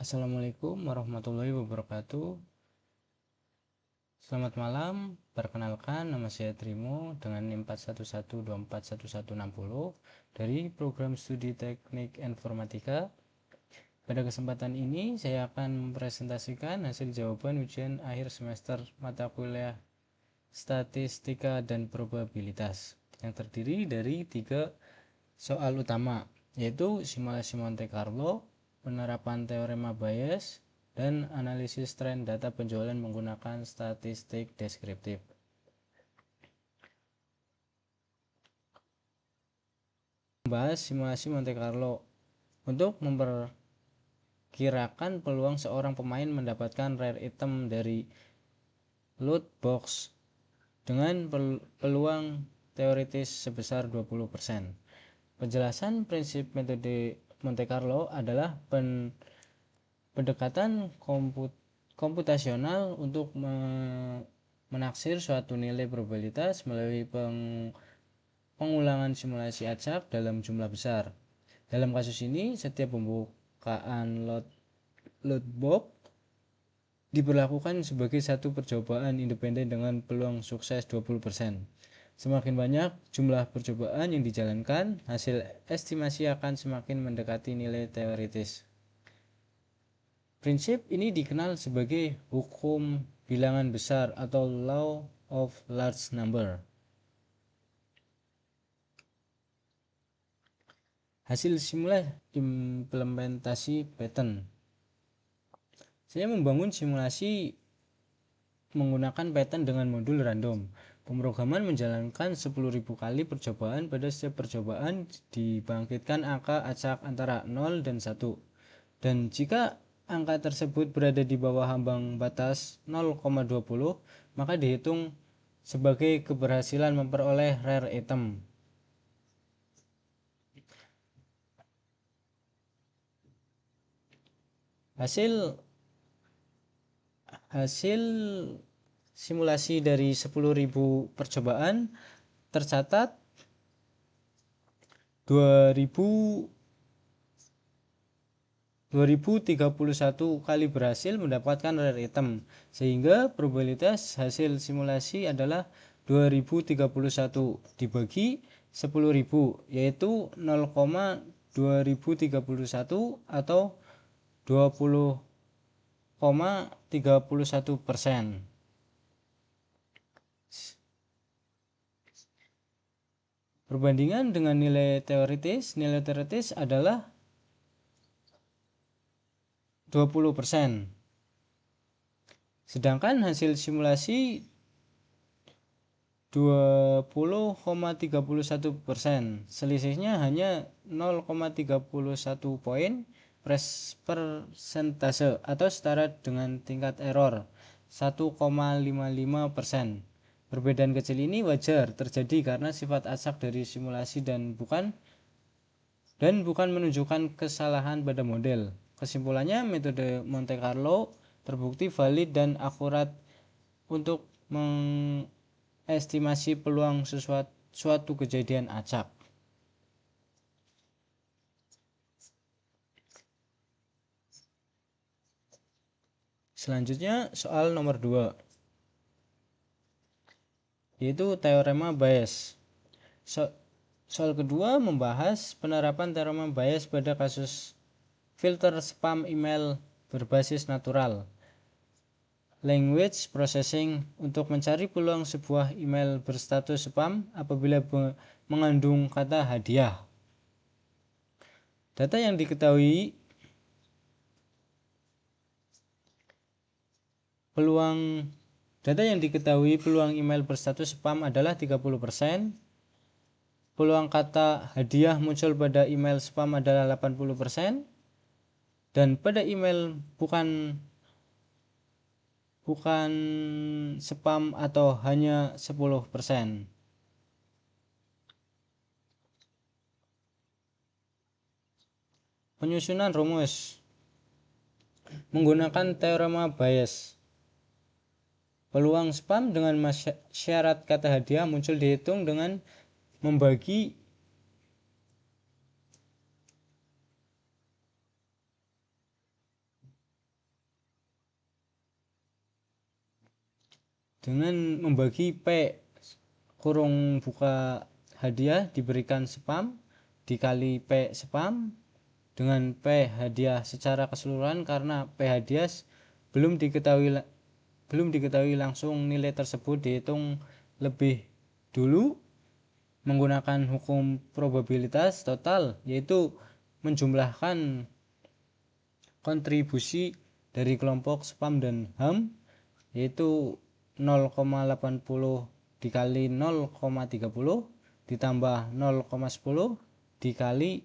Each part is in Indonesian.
Assalamualaikum warahmatullahi wabarakatuh. Selamat malam, perkenalkan nama saya Trimo dengan NIM 4112411160 dari program studi Teknik Informatika. Pada kesempatan ini saya akan mempresentasikan hasil jawaban ujian akhir semester mata kuliah Statistika dan Probabilitas yang terdiri dari 3 soal utama, yaitu simulasi Monte Carlo, penerapan teorema Bayes, dan analisis tren data penjualan menggunakan statistik deskriptif. Membahas simulasi Monte Carlo untuk memperkirakan peluang seorang pemain mendapatkan rare item dari loot box dengan peluang teoritis sebesar 20%. Penjelasan prinsip metode Monte Carlo adalah pendekatan komputasional untuk menaksir suatu nilai probabilitas melalui pengulangan simulasi acak dalam jumlah besar. Dalam kasus ini, setiap pembukaan loot box diberlakukan sebagai satu percobaan independen dengan peluang sukses 20%. Semakin banyak jumlah percobaan yang dijalankan, hasil estimasi akan semakin mendekati nilai teoritis. Prinsip ini dikenal sebagai hukum bilangan besar atau law of large number. Hasil simulasi implementasi pattern. Saya membangun simulasi menggunakan pattern dengan modul random. Pemrograman menjalankan 10.000 kali percobaan. Pada setiap percobaan dibangkitkan angka acak antara 0 dan 1. Dan jika angka tersebut berada di bawah ambang batas 0,20, maka dihitung sebagai keberhasilan memperoleh rare item. Hasil simulasi dari 10.000 percobaan tercatat 2031 kali berhasil mendapatkan rare item, sehingga probabilitas hasil simulasi adalah 2031 dibagi 10.000, yaitu 0,2031 atau 20,31%. Perbandingan dengan nilai teoritis adalah 20%. Sedangkan hasil simulasi 20,31%. Selisihnya hanya 0,31 poin persentase atau setara dengan tingkat error 1,55%. Perbedaan kecil ini wajar terjadi karena sifat acak dari simulasi dan bukan menunjukkan kesalahan pada model. Kesimpulannya, metode Monte Carlo terbukti valid dan akurat untuk mengestimasi peluang suatu kejadian acak. Selanjutnya soal nomor 2, yaitu teorema Bayes. Soal kedua membahas penerapan teorema Bayes pada kasus filter spam email berbasis natural language processing untuk mencari peluang sebuah email berstatus spam apabila mengandung kata hadiah. Data yang diketahui peluang email berstatus spam adalah 30%. Peluang kata hadiah muncul pada email spam adalah 80%. Dan pada email bukan spam atau hanya 10%. Penyusunan rumus menggunakan teorema Bayes. Peluang spam dengan syarat kata hadiah muncul dihitung dengan membagi dengan membagi P kurung buka hadiah diberikan spam dikali P spam dengan P hadiah secara keseluruhan, karena P hadiah belum diketahui langsung, nilai tersebut dihitung lebih dulu menggunakan hukum probabilitas total, yaitu menjumlahkan kontribusi dari kelompok spam dan HAM, yaitu 0,80 dikali 0,30 ditambah 0,10 dikali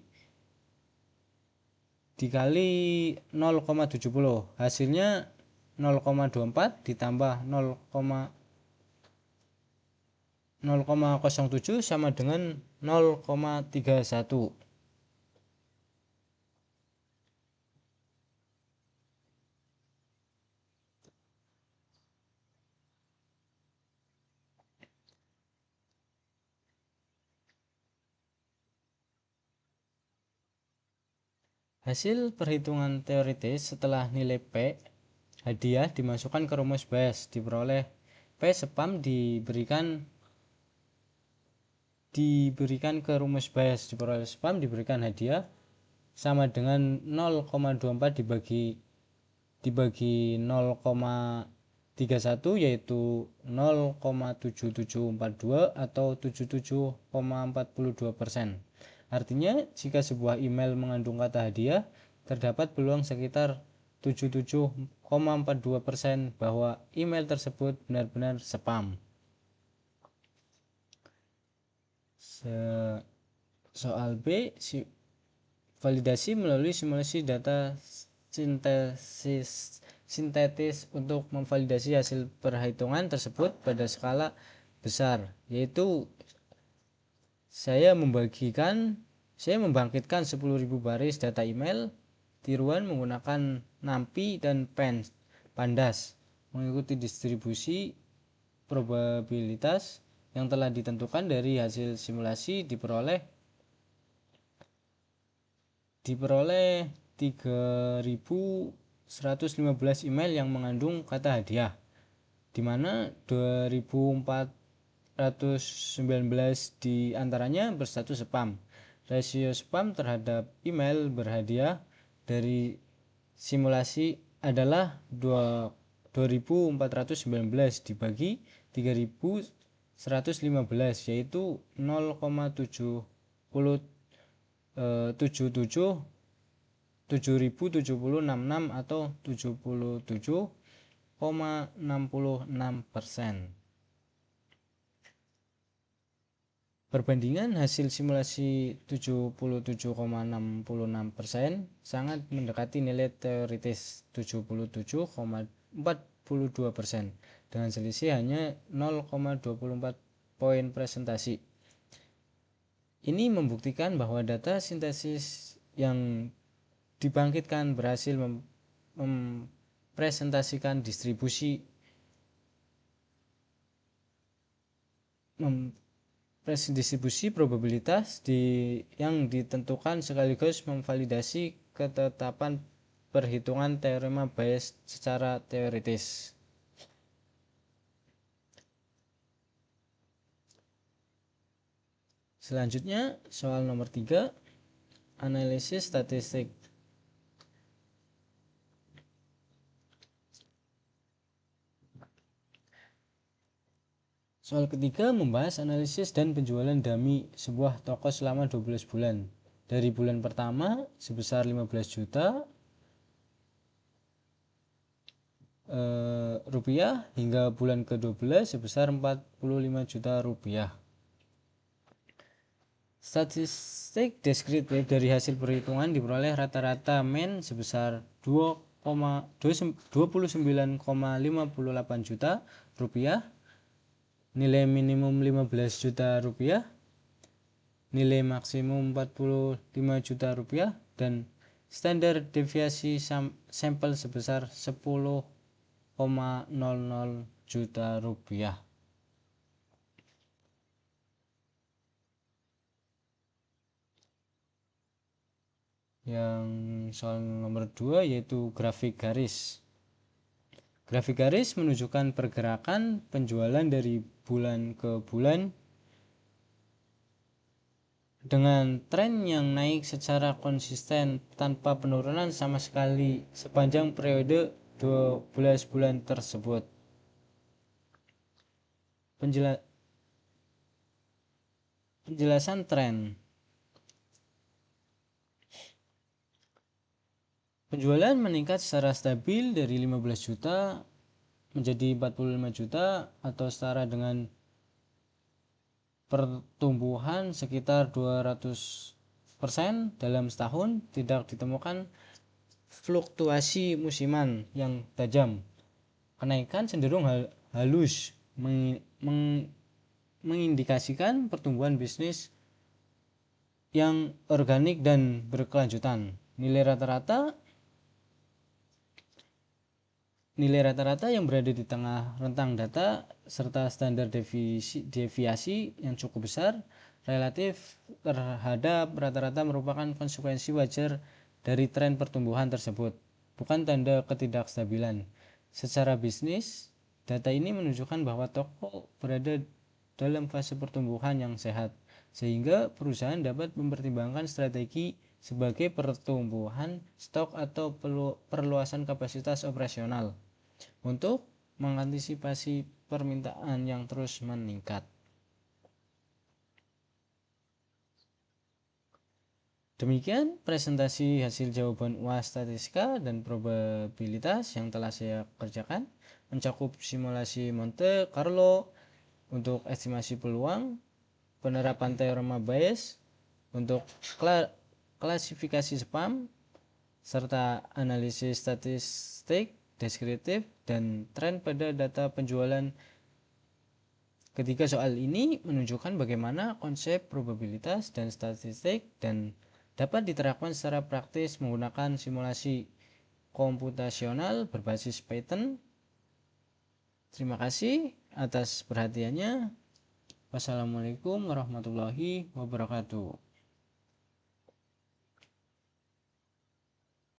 0,70, hasilnya 0,24 ditambah 0,07 sama dengan 0,31. Hasil perhitungan teoritis setelah nilai P hadiah dimasukkan ke rumus Bayes diperoleh P spam diberikan ke rumus Bayes diperoleh spam diberikan hadiah sama dengan 0,24 dibagi 0,31, yaitu 0,7742 atau 77,42%. Artinya jika sebuah email mengandung kata hadiah, terdapat peluang sekitar 77,42% bahwa email tersebut benar-benar spam. Soal B, validasi melalui simulasi data sintetis untuk memvalidasi hasil perhitungan tersebut pada skala besar, yaitu saya membangkitkan 10.000 baris data email tiruan menggunakan NumPy dan Pandas mengikuti distribusi probabilitas yang telah ditentukan dari hasil simulasi diperoleh 3.115 email yang mengandung kata hadiah, di mana 2.419 di antaranya berstatus spam. Rasio spam terhadap email berhadiah dari simulasi adalah 2.419 dibagi 3.115, yaitu 0,777066 atau 77,66%. Perbandingan hasil simulasi 77,66% sangat mendekati nilai teoritis 77,42% dengan selisih hanya 0,24 poin presentasi. Ini membuktikan bahwa data sintesis yang dibangkitkan berhasil mempresentasikan distribusi probabilitas yang ditentukan sekaligus memvalidasi ketetapan perhitungan teorema Bayes secara teoritis. Selanjutnya soal nomor 3, analisis statistik. Soal ketiga membahas analisis dan penjualan dummy sebuah toko selama 12 bulan. Dari bulan pertama sebesar 15 juta rupiah hingga bulan ke-12 sebesar 45 juta rupiah. Statistik deskriptif dari hasil perhitungan diperoleh rata-rata men sebesar 29,58 juta rupiah, nilai minimum 15 juta rupiah, nilai maksimum 45 juta rupiah, dan standar deviasi sampel sebesar 10,00 juta rupiah. Yang soal nomor 2 yaitu grafik garis. Grafik garis menunjukkan pergerakan penjualan dari bulan ke bulan dengan tren yang naik secara konsisten tanpa penurunan sama sekali sepanjang periode 12 bulan tersebut. Penjelasan tren. Penjualan meningkat secara stabil dari 15 juta menjadi 45 juta atau setara dengan pertumbuhan sekitar 200% dalam setahun. Tidak ditemukan fluktuasi musiman yang tajam. Kenaikan cenderung halus mengindikasikan pertumbuhan bisnis yang organik dan berkelanjutan. Nilai rata-rata yang berada di tengah rentang data serta standar deviasi yang cukup besar relatif terhadap rata-rata merupakan konsekuensi wajar dari tren pertumbuhan tersebut, bukan tanda ketidakstabilan. Secara bisnis, data ini menunjukkan bahwa toko berada dalam fase pertumbuhan yang sehat, sehingga perusahaan dapat mempertimbangkan strategi sebagai pertumbuhan stok atau perluasan kapasitas operasional untuk mengantisipasi permintaan yang terus meningkat. Demikian presentasi hasil jawaban UAS statistika dan probabilitas yang telah saya kerjakan, mencakup simulasi Monte Carlo untuk estimasi peluang, penerapan teorema Bayes untuk klasifikasi spam, serta analisis statistik deskriptif dan tren pada data penjualan. Ketiga soal ini menunjukkan bagaimana konsep probabilitas dan statistik dan dapat diterapkan secara praktis menggunakan simulasi komputasional berbasis Python. Terima kasih atas perhatiannya. Wassalamualaikum warahmatullahi wabarakatuh.